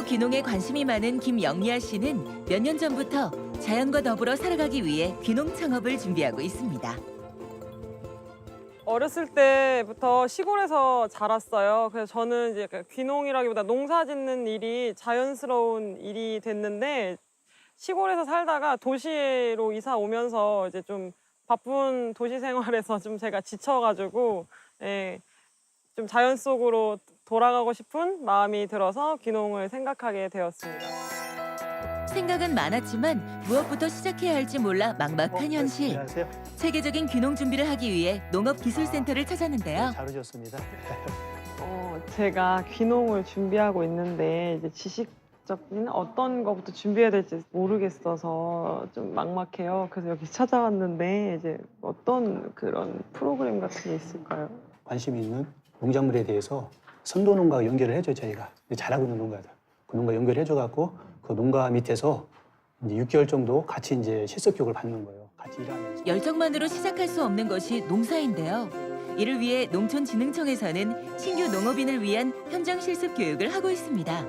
귀농에 관심이 많은 김영리아 씨는 몇 년 전부터 자연과 더불어 살아가기 위해 귀농 창업을 준비하고 있습니다. 어렸을 때부터 시골에서 자랐어요. 그래서 저는 이제 약간 귀농이라기보다 농사 짓는 일이 자연스러운 일이 됐는데 시골에서 살다가 도시로 이사 오면서 이제 좀 바쁜 도시 생활에서 좀 제가 지쳐가지고 예, 좀 자연 속으로 돌아가고 싶은 마음이 들어서 귀농을 생각하게 되었습니다. 생각은 많았지만 무엇부터 시작해야 할지 몰라 막막한 현실. 안녕하세요. 체계적인 귀농 준비를 하기 위해 농업기술센터를 찾았는데요. 잘 오셨습니다. 제가 귀농을 준비하고 있는데 이제 지식적인 어떤 거부터 준비해야 될지 모르겠어서 좀 막막해요. 그래서 여기 찾아왔는데 이제 어떤 그런 프로그램 같은 게 있을까요? 관심 있는 농작물에 대해서 선도 농가 연결을 해줘 저희가 잘하고 있는 농가들 그 농가 연결해줘갖고 그 농가 밑에서 이제 6개월 정도 같이 이제 실습 교육을 받는 거예요. 같이 일하면서. 열정만으로 시작할 수 없는 것이 농사인데요. 이를 위해 농촌진흥청에서는 신규 농업인을 위한 현장 실습 교육을 하고 있습니다.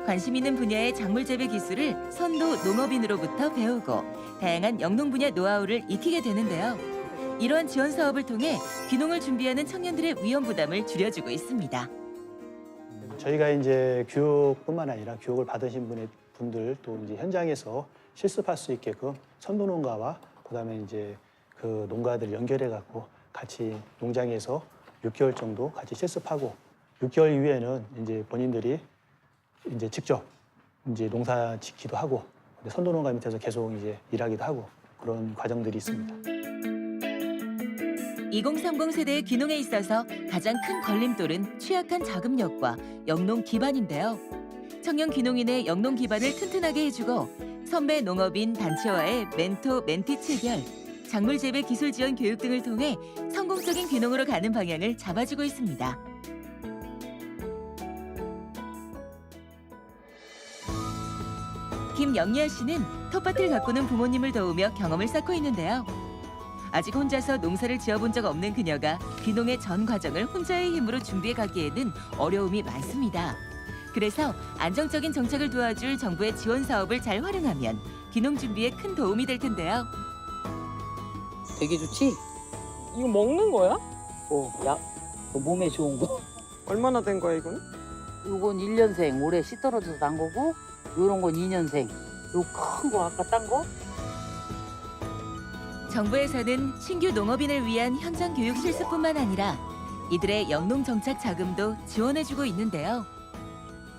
관심 있는 분야의 작물 재배 기술을 선도 농업인으로부터 배우고 다양한 영농 분야 노하우를 익히게 되는데요. 이러한 지원 사업을 통해 귀농을 준비하는 청년들의 위험 부담을 줄여주고 있습니다. 저희가 이제 교육뿐만 아니라 교육을 받으신 분들 또 이제 현장에서 실습할 수 있게끔 선도 농가와 그다음에 이제 그 농가들 연결해갖고 같이 농장에서 6개월 정도 같이 실습하고 6개월 이후에는 이제 본인들이 이제 직접 이제 농사 짓기도 하고 선도 농가 밑에서 계속 이제 일하기도 하고 그런 과정들이 있습니다. 2030 세대의 귀농에 있어서 가장 큰 걸림돌은 취약한 자금력과 영농 기반인데요. 청년 귀농인의 영농 기반을 튼튼하게 해주고 선배 농업인 단체와의 멘토 멘티 체결, 작물 재배 기술 지원 교육 등을 통해 성공적인 귀농으로 가는 방향을 잡아주고 있습니다. 김영리아 씨는 텃밭을 가꾸는 부모님을 도우며 경험을 쌓고 있는데요. 아직 혼자서 농사를 지어본 적 없는 그녀가 귀농의 전 과정을 혼자의 힘으로 준비해 가기에는 어려움이 많습니다. 그래서 안정적인 정착을 도와줄 정부의 지원 사업을 잘 활용하면 귀농 준비에 큰 도움이 될 텐데요. 되게 좋지? 이거 먹는 거야? 약, 몸에 좋은 거. 얼마나 된 거야 이거는? 요건 1년생, 올해 씨 떨어져서 난 거고, 요런 건 2년생. 요 큰 거 아까 딴 거? 정부에서는 신규 농업인을 위한 현장 교육 실습뿐만 아니라 이들의 영농 정착 자금도 지원해주고 있는데요.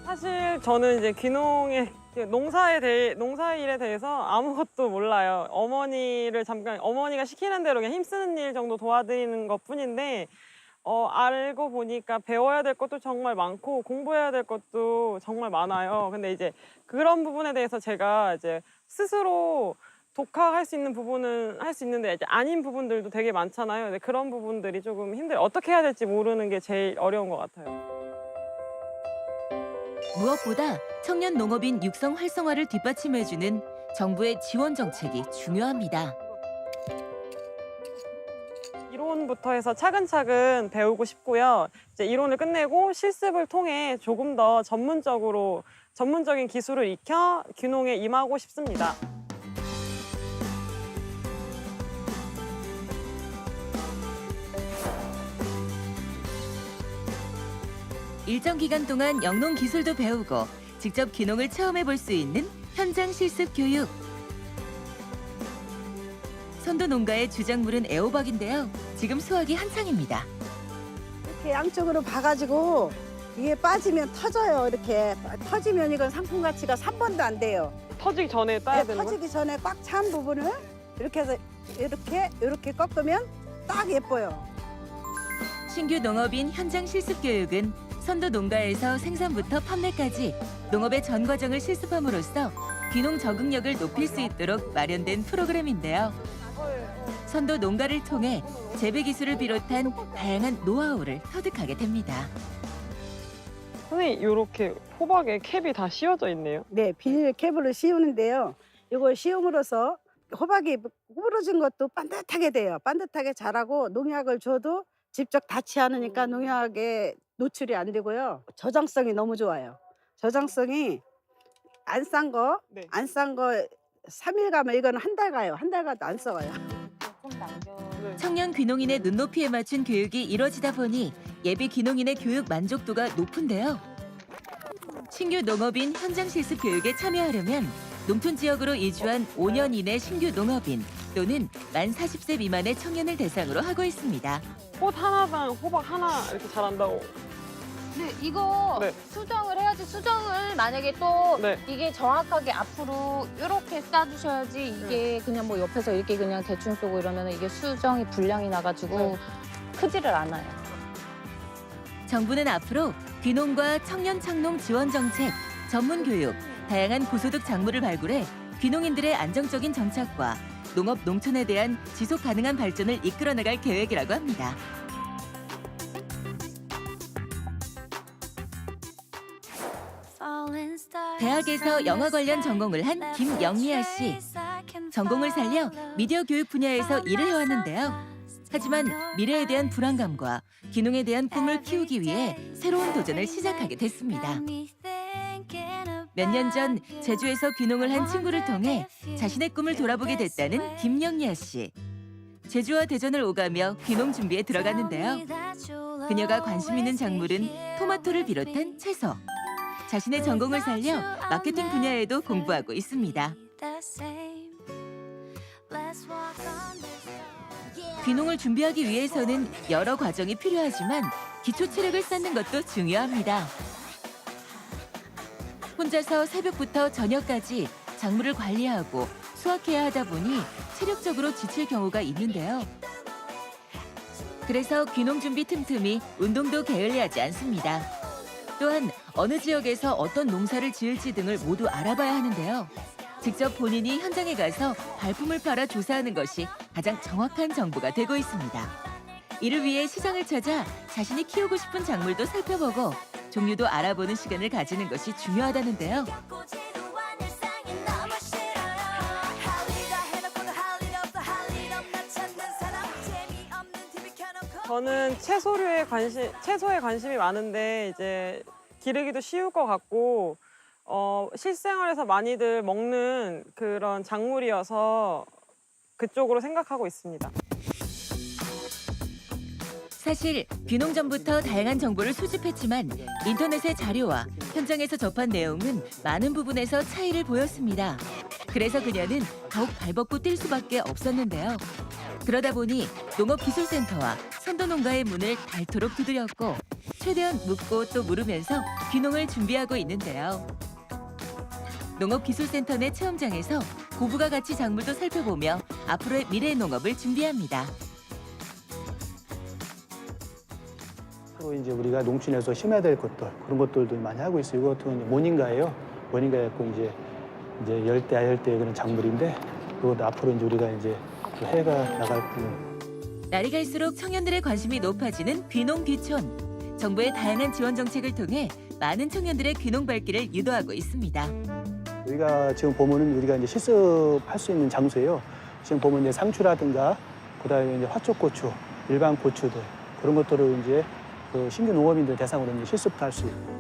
사실 저는 이제 귀농의 농사일에 대해서 아무것도 몰라요. 어머니가 시키는 대로 그냥 힘쓰는 일 정도 도와드리는 것뿐인데 알고 보니까 배워야 될 것도 정말 많고 공부해야 될 것도 정말 많아요. 근데 이제 그런 부분에 대해서 제가 이제 스스로 독학할 수 있는 부분은 할 수 있는데 이제 아닌 부분들도 되게 많잖아요. 근데 그런 부분들이 조금 힘들어요. 어떻게 해야 될지 모르는 게 제일 어려운 것 같아요. 무엇보다 청년 농업인 육성 활성화를 뒷받침해주는 정부의 지원 정책이 중요합니다. 이론부터 해서 차근차근 배우고 싶고요. 이제 이론을 끝내고 실습을 통해 조금 더 전문적인 기술을 익혀 귀농에 임하고 싶습니다. 일정 기간 동안 영농 기술도 배우고 직접 귀농을 체험해 볼 수 있는 현장 실습 교육. 선도 농가의 주작물은 애호박인데요. 지금 수확이 한창입니다. 이렇게 양쪽으로 봐가지고 이게 빠지면 터져요. 이렇게 터지면 이건 상품 가치가 3번도 안 돼요. 터지기 전에 따야 되는 거예요? 터지기 전에 꽉 찬 부분을 이렇게 해서 이렇게 꺾으면 딱 예뻐요. 신규 농업인 현장 실습 교육은 선도 농가에서 생산부터 판매까지 농업의 전 과정을 실습함으로써 귀농 적응력을 높일 수 있도록 마련된 프로그램인데요. 선도 농가를 통해 재배 기술을 비롯한 다양한 노하우를 터득하게 됩니다. 선생님, 이렇게 호박에 캡이 다 씌워져 있네요. 네, 비닐 캡으로 씌우는데요. 이걸 씌움으로써 호박이 구부러진 것도 반듯하게 돼요. 반듯하게 자라고 농약을 줘도 직접 닿지 않으니까 농약에 노출이 안 되고요. 저장성이 너무 좋아요. 저장성이 안 싼 거, 네. 안 싼 거 3일 가면 이거는 한 달 가요. 한 달 가도 안 썩어요. 네. 청년 귀농인의 눈높이에 맞춘 교육이 이뤄지다 보니 예비 귀농인의 교육 만족도가 높은데요. 신규 농업인 현장 실습 교육에 참여하려면 농촌 지역으로 이주한 5년 이내 신규 농업인 또는 만 40세 미만의 청년을 대상으로 하고 있습니다. 꽃 하나당 호박 하나 이렇게 자란다고. 네, 이거 네. 수정을 해야지. 수정을 만약에 또 네. 이게 정확하게 앞으로 이렇게 싸주셔야지 이게 그냥 뭐 옆에서 이렇게 그냥 대충 쏘고 이러면 이게 수정이 불량이 나가지고 네. 크지를 않아요. 정부는 앞으로 귀농과 청년 창농 지원 정책, 전문 교육, 다양한 고소득 작물을 발굴해 귀농인들의 안정적인 정착과 농업 농촌에 대한 지속 가능한 발전을 이끌어 나갈 계획이라고 합니다. 대학에서 영화 관련 전공을 한 김영리아 씨. 전공을 살려 미디어 교육 분야에서 일을 해왔는데요. 하지만 미래에 대한 불안감과 귀농에 대한 꿈을 키우기 위해 새로운 도전을 시작하게 됐습니다. 몇 년 전 제주에서 귀농을 한 친구를 통해 자신의 꿈을 돌아보게 됐다는 김영리아 씨. 제주와 대전을 오가며 귀농 준비에 들어갔는데요. 그녀가 관심 있는 작물은 토마토를 비롯한 채소. 자신의 전공을 살려 마케팅 분야에도 공부하고 있습니다. 귀농을 준비하기 위해서는 여러 과정이 필요하지만 기초 체력을 쌓는 것도 중요합니다. 혼자서 새벽부터 저녁까지 작물을 관리하고 수확해야 하다 보니 체력적으로 지칠 경우가 있는데요. 그래서 귀농 준비 틈틈이 운동도 게을리하지 않습니다. 또한 어느 지역에서 어떤 농사를 지을지 등을 모두 알아봐야 하는데요. 직접 본인이 현장에 가서 발품을 팔아 조사하는 것이 가장 정확한 정보가 되고 있습니다. 이를 위해 시장을 찾아 자신이 키우고 싶은 작물도 살펴보고 종류도 알아보는 시간을 가지는 것이 중요하다는데요. 저는 채소에 관심이 많은데 이제 기르기도 쉬울 것 같고 실생활에서 많이들 먹는 그런 작물이어서 그쪽으로 생각하고 있습니다. 사실 귀농 전부터 다양한 정보를 수집했지만 인터넷의 자료와 현장에서 접한 내용은 많은 부분에서 차이를 보였습니다. 그래서 그녀는 더욱 발벗고 뛸 수밖에 없었는데요. 그러다 보니 농업기술센터와 선도농가의 문을 닳도록 두드렸고 최대한 묻고 또 물으면서 귀농을 준비하고 있는데요. 농업기술센터 내 체험장에서 고부가 같이 작물도 살펴보며 앞으로의 미래 농업을 준비합니다. 또 이제 우리가 농촌에서 심어야 될 것들 그런 것들도 많이 하고 있어요. 이거 같은 건 모닝가예요. 모닝가 갖고 이제 열대 아열대 그런 작물인데 그것도 앞으로 이제 우리가 이제 해가 나갈 뿐. 날이 갈수록 청년들의 관심이 높아지는 귀농 귀촌. 정부의 다양한 지원 정책을 통해 많은 청년들의 귀농 발길을 유도하고 있습니다. 여기가 지금 보면은 우리가 이제 실습할 수 있는 장소예요. 지금 보면 이제 상추라든가 그다음에 이제 화초고추, 일반 고추들 그런 것들을 이제 그 신규 농업인들 대상으로 이제 실습도 할 수 있고.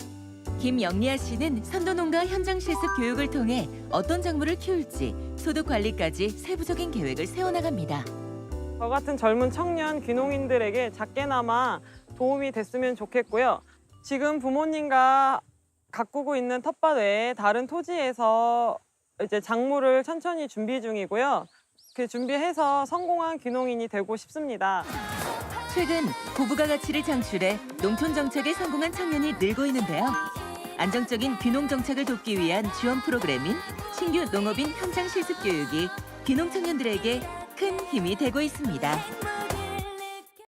김영리아 씨는 선도농가 현장 실습 교육을 통해 어떤 작물을 키울지 소득 관리까지 세부적인 계획을 세워나갑니다. 저 같은 젊은 청년 귀농인들에게 작게나마 도움이 됐으면 좋겠고요. 지금 부모님과 가꾸고 있는 텃밭 외에 다른 토지에서 이제 작물을 천천히 준비 중이고요. 그 준비해서 성공한 귀농인이 되고 싶습니다. 최근 고부가 가치를 창출해 농촌 정책에 성공한 청년이 늘고 있는데요. 안정적인 귀농 정책을 돕기 위한 지원 프로그램인 신규 농업인 현장 실습 교육이 귀농 청년들에게 큰 힘이 되고 있습니다.